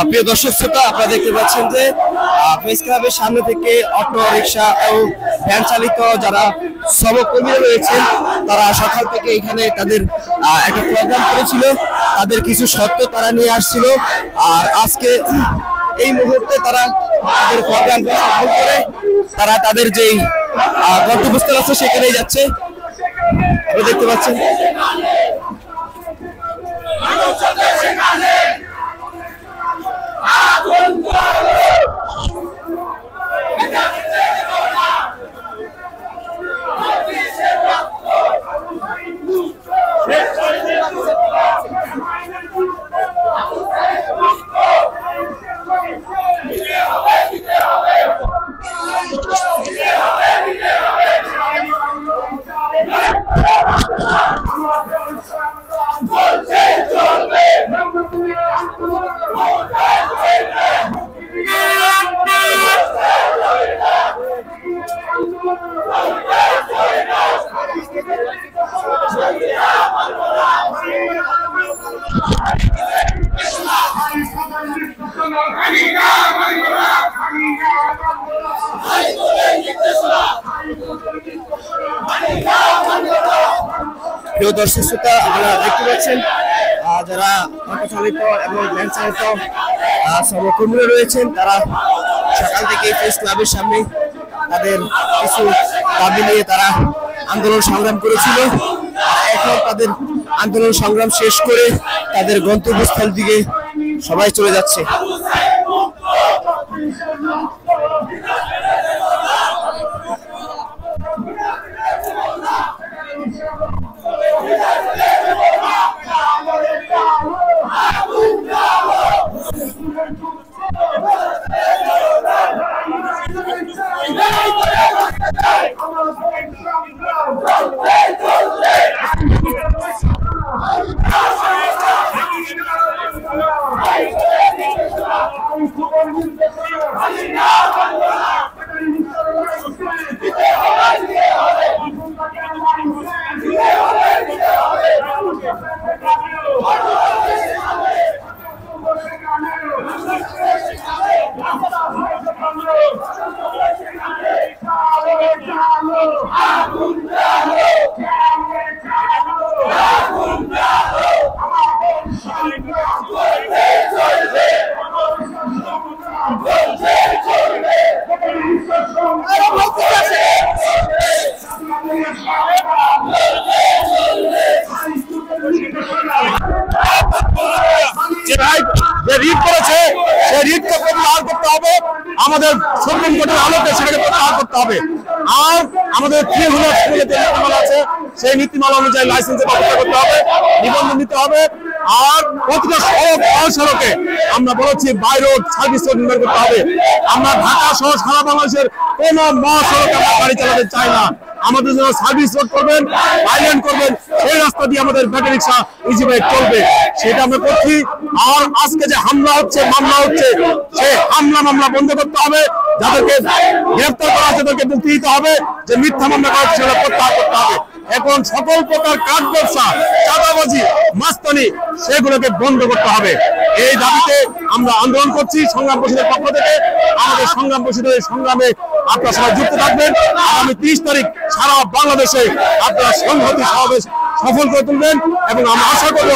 প্রিয় দর্শক শ্রোতা, আপনারা দেখতে পাচ্ছেন যে প্রেস ক্লাবের সামনে থেকে অটো রিক্সা ও ভ্যান চালিত যারা সহকর্মীরা রয়েছেন তারা সকাল থেকে এখানে তাদের একটা প্রোগ্রাম করেছিল, তাদের কিছু সত্য তারা নিয়ে আসছিল। আর আজকে এই মুহূর্তে তারা তাদের প্রোগ্রাম সফল করে তারা তাদের যেই গন্তব্যস্থল আছে সেখানেই যাচ্ছে। আপনারা দেখতে পাচ্ছেন প্রিয় দর্শক শ্রোতা, আপনারা দেখতে পাচ্ছেন যারা অটো চালিত এবং ভ্যান চালিত সহকর্মীরা রয়েছেন তারা সকাল থেকে প্রেস ক্লাবের সামনে তাদের কিছু দাবি নিয়ে তারা আন্দোলন সংগ্রাম করেছিল। এখন তাদের আন্দোলন সংগ্রাম শেষ করে তাদের গন্তব্যস্থল দিকে সবাই চলে যাচ্ছে। No! সুপ্রিম কোর্টের আলোকে সেটাকে প্রত্যাহার করতে হবে। আর আমাদের নীতিমালা আছে, সেই নীতিমালা অনুযায়ী লাইসেন্সের ব্যবস্থা করতে হবে, নিবন্ধন দিতে হবে। আর প্রতিটা সড়ক মহাসড়কে আমরা বলেছি বাই রোড সার্ভিস রোড নির্মাণ করতে হবে। আমরা ঢাকা সহ সারা বাংলাদেশের কোন মহাসড়কে আমরা গাড়ি চালাতে চাই না। আমাদের জন্য সার্ভিস রোড করবেন, আইল্যান্ড করবেন, সেই রাস্তা দিয়ে আমাদের ব্যাটারি রিক্সা ইজি বাইক চলবে, সেটা আমরা করছি। আর আজকে যে হামলা হচ্ছে, মামলা হচ্ছে, সেই মামলা বন্ধ করতে হবে। যাদেরকে গ্রেফতার করা আছে তাদেরকে মুক্তি দিতে হবে। যে মিথ্যা মামলা করা হচ্ছে সেটা প্রত্যাহার করতে হবে। এখন সকল প্রকার কাঠ ব্যবসা, চাঁদাবাজি, মাস্তানি সেগুলোকে বন্ধ করতে হবে। এই দাবিতে আমরা আন্দোলন করছি সংগ্রাম পরিষদের পক্ষ থেকে। আমাদের সংগ্রাম পরিষদের সংগ্রামে আপনারা সবাই যুক্ত থাকবেন। আগামী 30 তারিখ সারা বাংলাদেশে আপনারা সংহতি সমাবেশ সফল করে তুলবেন এবং আমরা আশা করব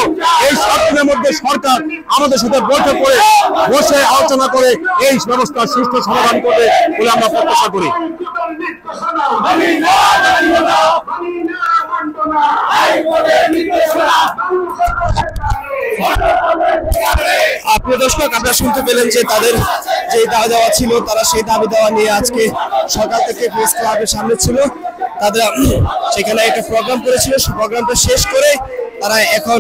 এই 7 দিনের মধ্যে সরকার আমাদের সাথে বৈঠক করে বসে আলোচনা করে এই ব্যবস্থার সুষ্ঠু সমাধান করবে বলে আমরা প্রত্যাশা করি। প্রিয় দর্শক, আপনারা শুনতে পেলেন যে তাদের যে দাবি দেওয়া ছিল, তারা সেই দাবি দেওয়া নিয়ে আজকে সকাল থেকে প্রেস ক্লাবের সামনে ছিল। তাদের সেখানে একটা প্রোগ্রাম করেছিল, সেই প্রোগ্রামটা শেষ করে তারা এখন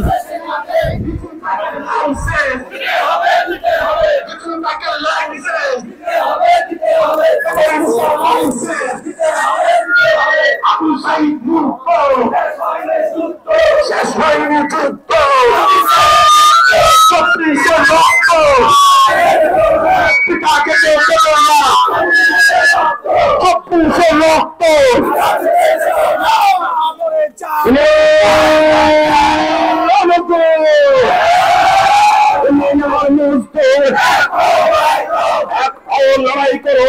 লড়াই করো।